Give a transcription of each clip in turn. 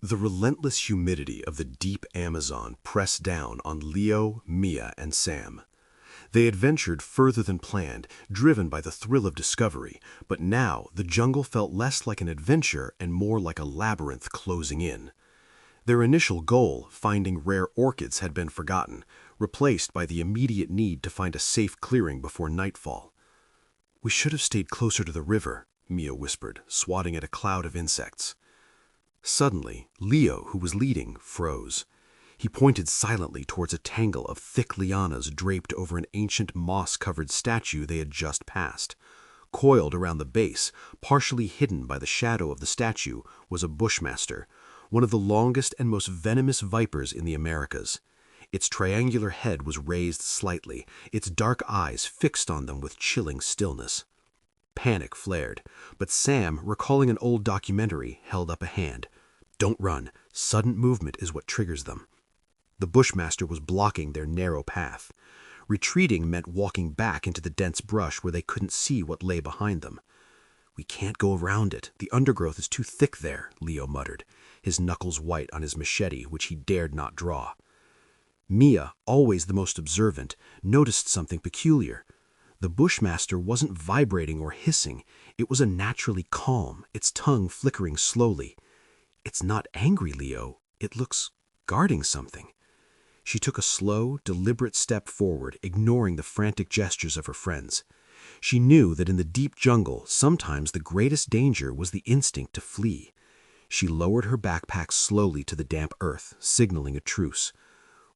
The relentless humidity of the deep Amazon pressed down on Leo, Mia, and Sam. They had ventured further than planned, driven by the thrill of discovery, but now the jungle felt less like an adventure and more like a labyrinth closing in. Their initial goal, finding rare orchids, had been forgotten, replaced by the immediate need to find a safe clearing before nightfall. "We should have stayed closer to the river," Mia whispered, swatting at a cloud of insects. Suddenly, Leo, who was leading, froze. He pointed silently towards a tangle of thick lianas draped over an ancient moss-covered statue they had just passed. Coiled around the base, partially hidden by the shadow of the statue, was a bushmaster, one of the longest and most venomous vipers in the Americas. Its triangular head was raised slightly, its dark eyes fixed on them with chilling stillness. Panic flared, but Sam, recalling an old documentary, held up a hand. "Don't run. Sudden movement is what triggers them." The bushmaster was blocking their narrow path. Retreating meant walking back into the dense brush where they couldn't see what lay behind them. "We can't go around it. The undergrowth is too thick there," Leo muttered, his knuckles white on his machete, which he dared not draw. Mia, always the most observant, noticed something peculiar. The bushmaster wasn't vibrating or hissing. It was unnaturally calm, its tongue flickering slowly. "It's not angry, Leo. It looks guarding something." She took a slow, deliberate step forward, ignoring the frantic gestures of her friends. She knew that in the deep jungle, sometimes the greatest danger was the instinct to flee. She lowered her backpack slowly to the damp earth, signaling a truce.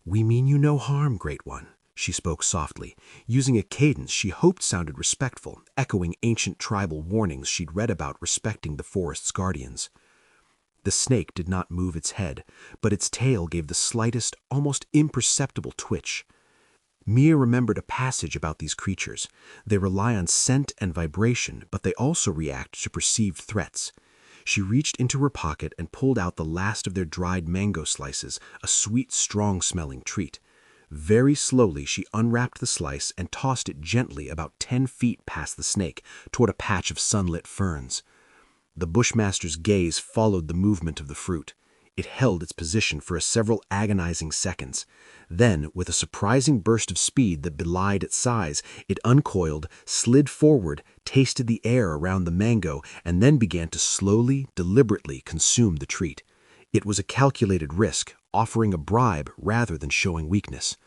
"We mean you no harm, Great One," she spoke softly, using a cadence she hoped sounded respectful, echoing ancient tribal warnings she'd read about respecting the forest's guardians. The snake did not move its head, but its tail gave the slightest, almost imperceptible twitch. Mia remembered a passage about these creatures. They rely on scent and vibration, but they also react to perceived threats. She reached into her pocket and pulled out the last of their dried mango slices, a sweet, strong-smelling treat. Very slowly she unwrapped the slice and tossed it gently about 10 feet past the snake, toward a patch of sunlit ferns. The bushmaster's gaze followed the movement of the fruit. It held its position for several agonizing seconds. Then, with a surprising burst of speed that belied its size, it uncoiled, slid forward, tasted the air around the mango, and then began to slowly, deliberately consume the treat. It was a calculated risk, offering a bribe rather than showing weakness.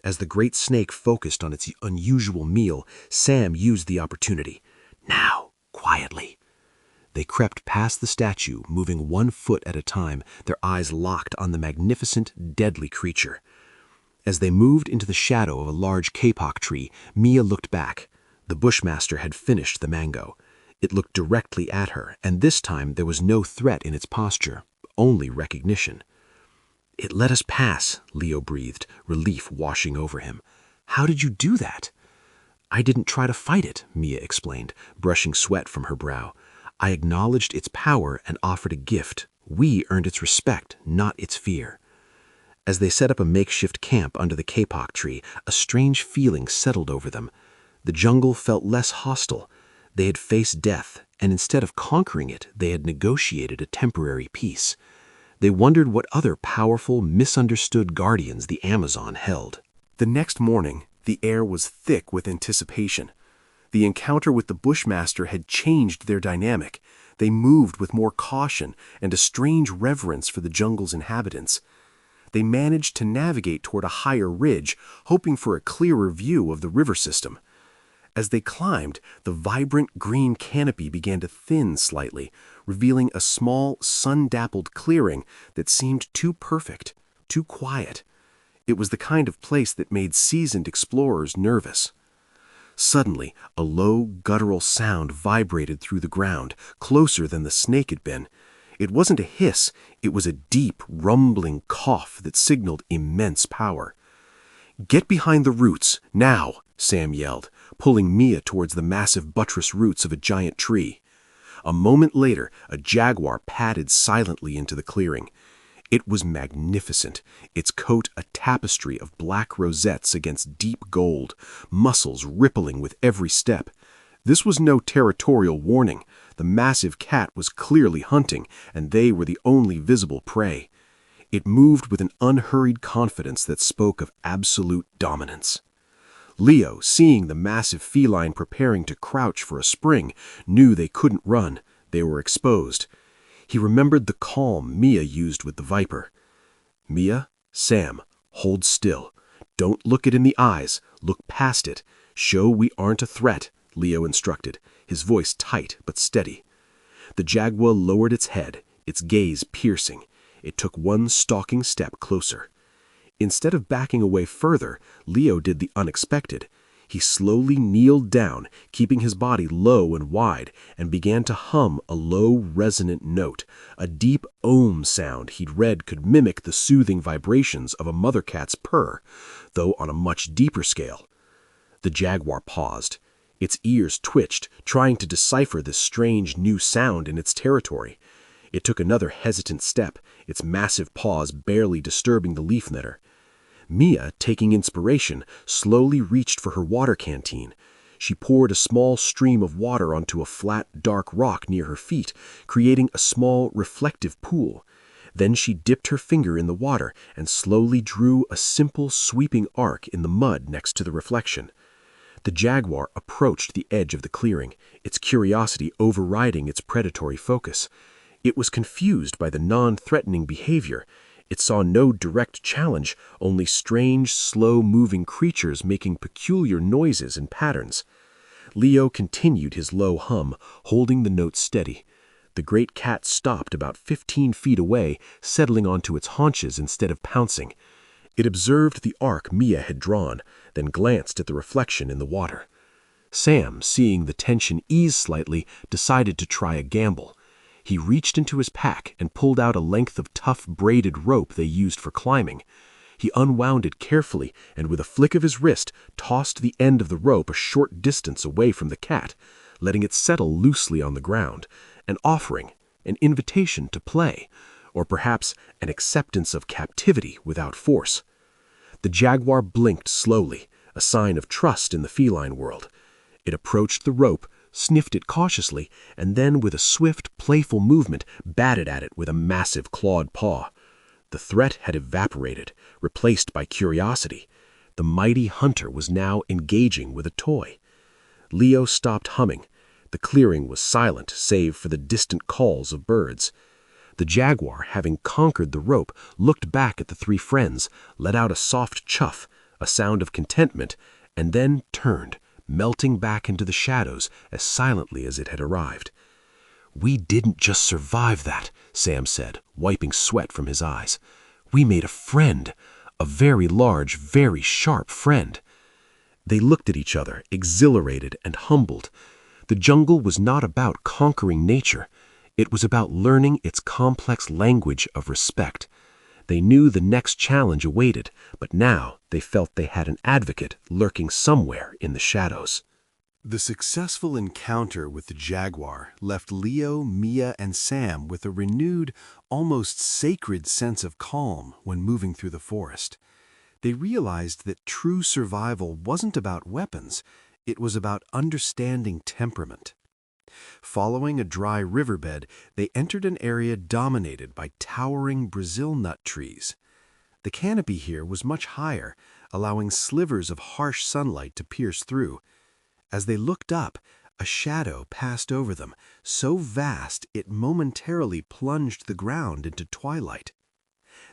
As the great snake focused on its unusual meal, Sam used the opportunity. "Now, quietly." They crept past the statue, moving 1 foot at a time, their eyes locked on the magnificent, deadly creature. As they moved into the shadow of a large kapok tree, Mia looked back. The bushmaster had finished the mango. It looked directly at her, and this time there was no threat in its posture, only recognition. "It let us pass," Leo breathed, relief washing over him. "How did you do that?" "I didn't try to fight it," Mia explained, brushing sweat from her brow. "I acknowledged its power and offered a gift. We earned its respect, not its fear." As they set up a makeshift camp under the kapok tree, a strange feeling settled over them. The jungle felt less hostile. They had faced death, and instead of conquering it, they had negotiated a temporary peace. They wondered what other powerful, misunderstood guardians the Amazon held. The next morning, the air was thick with anticipation. The encounter with the bushmaster had changed their dynamic. They moved with more caution and a strange reverence for the jungle's inhabitants. They managed to navigate toward a higher ridge, hoping for a clearer view of the river system. As they climbed, the vibrant green canopy began to thin slightly, revealing a small, sun-dappled clearing that seemed too perfect, too quiet. It was the kind of place that made seasoned explorers nervous. Suddenly, a low, guttural sound vibrated through the ground, closer than the snake had been. It wasn't a hiss, it was a deep, rumbling cough that signaled immense power. "Get behind the roots, now!" Sam yelled, pulling Mia towards the massive buttress roots of a giant tree. A moment later, a jaguar padded silently into the clearing. It was magnificent, its coat a tapestry of black rosettes against deep gold, muscles rippling with every step. This was no territorial warning. The massive cat was clearly hunting, and they were the only visible prey. It moved with an unhurried confidence that spoke of absolute dominance. Leo, seeing the massive feline preparing to crouch for a spring, knew they couldn't run. They were exposed. He remembered the calm Mia used with the viper. "Mia, Sam, hold still. Don't look it in the eyes. Look past it. Show we aren't a threat," Leo instructed, his voice tight but steady. The jaguar lowered its head, its gaze piercing. It took one stalking step closer. Instead of backing away further, Leo did the unexpected. He slowly kneeled down, keeping his body low and wide, and began to hum a low, resonant note, a deep ohm sound he'd read could mimic the soothing vibrations of a mother cat's purr, though on a much deeper scale. The jaguar paused. Its ears twitched, trying to decipher this strange new sound in its territory. It took another hesitant step, its massive paws barely disturbing the leaf litter. Mia, taking inspiration, slowly reached for her water canteen. She poured a small stream of water onto a flat, dark rock near her feet, creating a small, reflective pool. Then she dipped her finger in the water and slowly drew a simple, sweeping arc in the mud next to the reflection. The jaguar approached the edge of the clearing, its curiosity overriding its predatory focus. It was confused by the non-threatening behavior. It saw no direct challenge, only strange, slow-moving creatures making peculiar noises and patterns. Leo continued his low hum, holding the note steady. The great cat stopped about 15 feet away, settling onto its haunches instead of pouncing. It observed the arc Mia had drawn, then glanced at the reflection in the water. Sam, seeing the tension ease slightly, decided to try a gamble. He reached into his pack and pulled out a length of tough braided rope they used for climbing. He unwound it carefully and with a flick of his wrist tossed the end of the rope a short distance away from the cat, letting it settle loosely on the ground, an offering, an invitation to play, or perhaps an acceptance of captivity without force. The jaguar blinked slowly, a sign of trust in the feline world. It approached the rope, sniffed it cautiously, and then with a swift, playful movement batted at it with a massive clawed paw. The threat had evaporated, replaced by curiosity. The mighty hunter was now engaging with a toy. Leo stopped humming. The clearing was silent save for the distant calls of birds. The jaguar, having conquered the rope, looked back at the three friends, let out a soft chuff, a sound of contentment, and then turned, melting back into the shadows as silently as it had arrived. "We didn't just survive that," Sam said, wiping sweat from his eyes. "We made a friend, a very large, very sharp friend." They looked at each other, exhilarated and humbled. The jungle was not about conquering nature. It was about learning its complex language of respect. They knew the next challenge awaited, but now they felt they had an advocate lurking somewhere in the shadows. The successful encounter with the jaguar left Leo, Mia, and Sam with a renewed, almost sacred sense of calm when moving through the forest. They realized that true survival wasn't about weapons, it was about understanding temperament. Following a dry riverbed, they entered an area dominated by towering Brazil nut trees. The canopy here was much higher, allowing slivers of harsh sunlight to pierce through. As they looked up, a shadow passed over them, so vast it momentarily plunged the ground into twilight.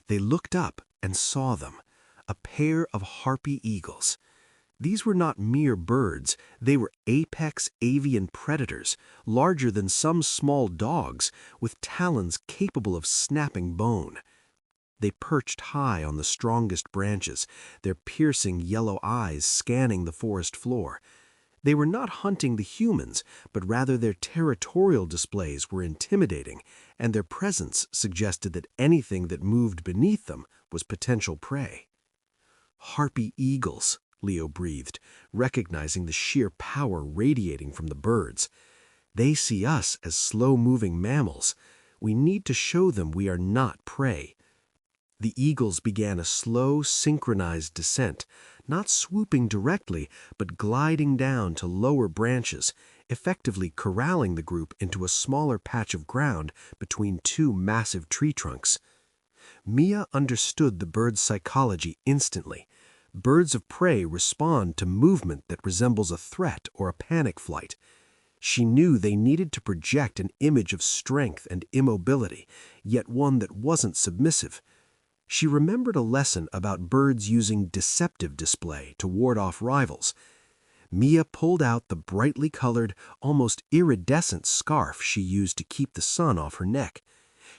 They looked up and saw them, a pair of harpy eagles. These were not mere birds, they were apex avian predators, larger than some small dogs, with talons capable of snapping bone. They perched high on the strongest branches, their piercing yellow eyes scanning the forest floor. They were not hunting the humans, but rather their territorial displays were intimidating, and their presence suggested that anything that moved beneath them was potential prey. "Harpy eagles," Leo breathed, recognizing the sheer power radiating from the birds. "They see us as slow-moving mammals. We need to show them we are not prey." The eagles began a slow, synchronized descent, not swooping directly, but gliding down to lower branches, effectively corralling the group into a smaller patch of ground between two massive tree trunks. Mia understood the bird's psychology instantly. Birds of prey respond to movement that resembles a threat or a panic flight. She knew they needed to project an image of strength and immobility, yet one that wasn't submissive. She remembered a lesson about birds using deceptive display to ward off rivals. Mia pulled out the brightly colored, almost iridescent scarf she used to keep the sun off her neck.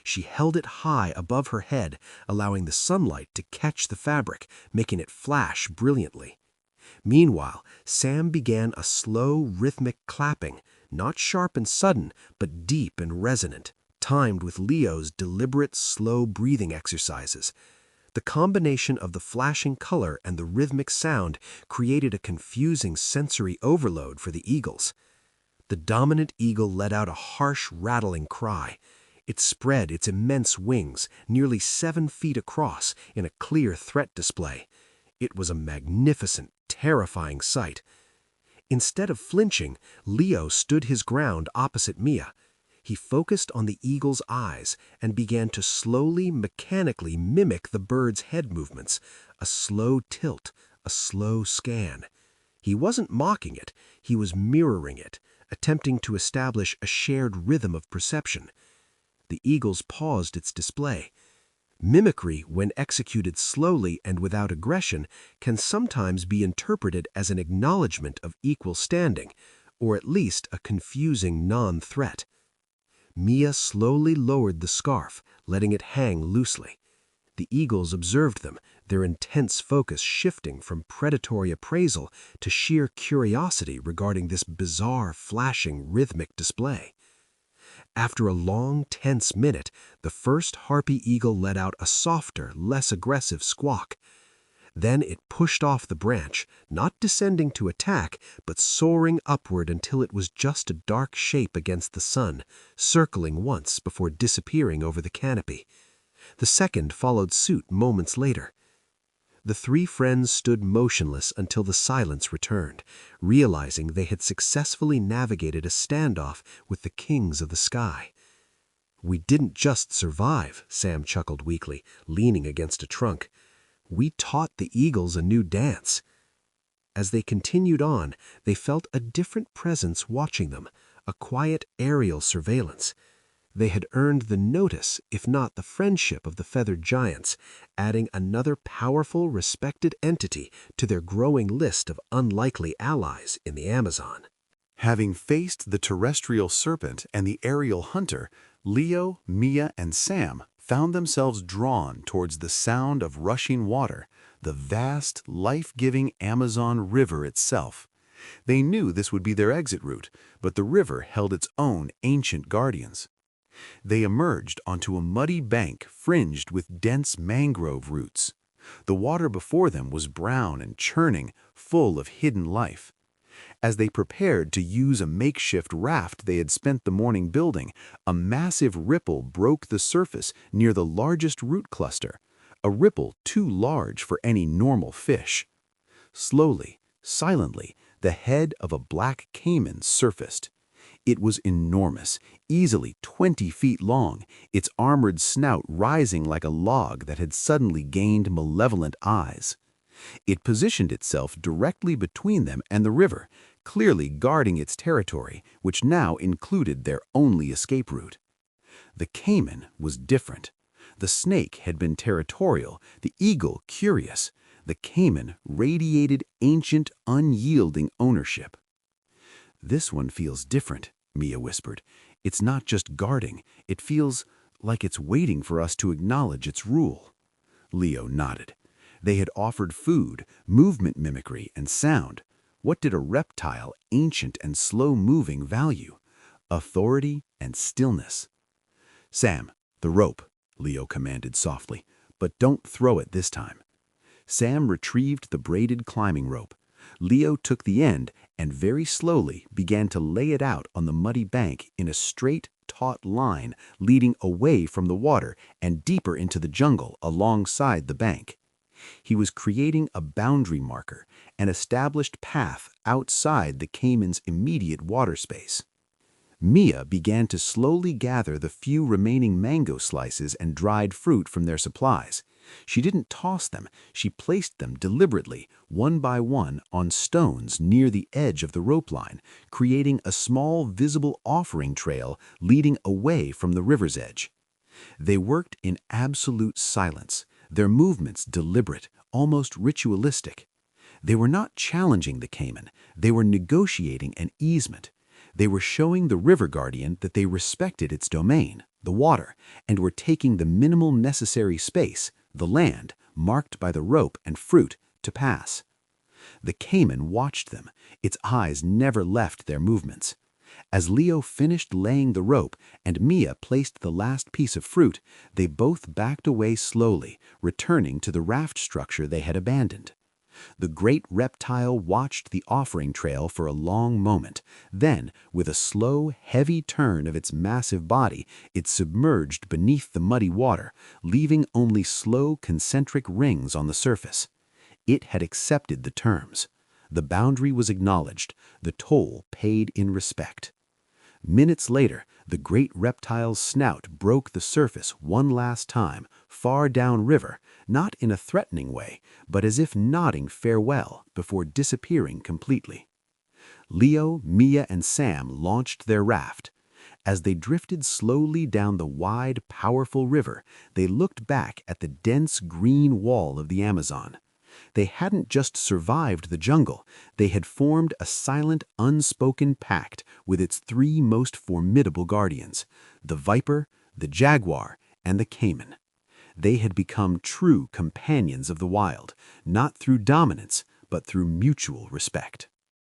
She held it high above her head, allowing the sunlight to catch the fabric, making it flash brilliantly. Meanwhile, Sam began a slow, rhythmic clapping, not sharp and sudden, but deep and resonant, timed with Leo's deliberate, slow breathing exercises. The combination of the flashing color and the rhythmic sound created a confusing sensory overload for the eagles. The dominant eagle let out a harsh, rattling cry. It spread its immense wings, nearly 7 feet across, in a clear threat display. It was a magnificent, terrifying sight. Instead of flinching, Leo stood his ground opposite Mia. He focused on the eagle's eyes and began to slowly, mechanically mimic the bird's head movements, a slow tilt, a slow scan. He wasn't mocking it, he was mirroring it, attempting to establish a shared rhythm of perception. The eagles paused its display. Mimicry, when executed slowly and without aggression, can sometimes be interpreted as an acknowledgement of equal standing, or at least a confusing non-threat. Mia slowly lowered the scarf, letting it hang loosely. The eagles observed them, their intense focus shifting from predatory appraisal to sheer curiosity regarding this bizarre, flashing, rhythmic display. After a long, tense minute, the first harpy eagle let out a softer, less aggressive squawk. Then it pushed off the branch, not descending to attack, but soaring upward until it was just a dark shape against the sun, circling once before disappearing over the canopy. The second followed suit moments later. The three friends stood motionless until the silence returned, realizing they had successfully navigated a standoff with the kings of the sky. "We didn't just survive," Sam chuckled weakly, leaning against a trunk. "We taught the eagles a new dance." As they continued on, they felt a different presence watching them, a quiet aerial surveillance. They had earned the notice, if not the friendship, of the feathered giants, adding another powerful, respected entity to their growing list of unlikely allies in the Amazon. Having faced the terrestrial serpent and the aerial hunter, Leo, Mia, and Sam found themselves drawn towards the sound of rushing water, the vast, life-giving Amazon River itself. They knew this would be their exit route, but the river held its own ancient guardians. They emerged onto a muddy bank fringed with dense mangrove roots. The water before them was brown and churning, full of hidden life. As they prepared to use a makeshift raft they had spent the morning building, a massive ripple broke the surface near the largest root cluster, a ripple too large for any normal fish. Slowly, silently, the head of a black caiman surfaced. It was enormous, easily 20 feet long, its armored snout rising like a log that had suddenly gained malevolent eyes. It positioned itself directly between them and the river, clearly guarding its territory, which now included their only escape route. The caiman was different. The snake had been territorial, the eagle curious. The caiman radiated ancient, unyielding ownership. "This one feels different," Mia whispered. "It's not just guarding, it feels like it's waiting for us to acknowledge its rule." Leo nodded. They had offered food, movement mimicry, and sound. What did a reptile, ancient and slow-moving, value? Authority and stillness. "Sam, the rope," Leo commanded softly, "but don't throw it this time." Sam retrieved the braided climbing rope. Leo took the end and very slowly began to lay it out on the muddy bank in a straight, taut line leading away from the water and deeper into the jungle alongside the bank. He was creating a boundary marker, an established path outside the caiman's immediate water space. Mia began to slowly gather the few remaining mango slices and dried fruit from their supplies. She didn't toss them, she placed them deliberately, one by one, on stones near the edge of the rope line, creating a small visible offering trail leading away from the river's edge. They worked in absolute silence, their movements deliberate, almost ritualistic. They were not challenging the caiman, they were negotiating an easement. They were showing the river guardian that they respected its domain, the water, and were taking the minimal necessary space, the land, marked by the rope and fruit, to pass. The caiman watched them, its eyes never left their movements. As Leo finished laying the rope and Mia placed the last piece of fruit, they both backed away slowly, returning to the raft structure they had abandoned. The great reptile watched the offering trail for a long moment. Then, with a slow, heavy turn of its massive body, it submerged beneath the muddy water, leaving only slow, concentric rings on the surface. It had accepted the terms. The boundary was acknowledged, the toll paid in respect. Minutes later, the great reptile's snout broke the surface one last time, far downriver, not in a threatening way, but as if nodding farewell before disappearing completely. Leo, Mia, and Sam launched their raft. As they drifted slowly down the wide, powerful river, they looked back at the dense green wall of the Amazon. They hadn't just survived the jungle, they had formed a silent, unspoken pact with its three most formidable guardians, the viper, the jaguar, and the caiman. They had become true companions of the wild, not through dominance, but through mutual respect.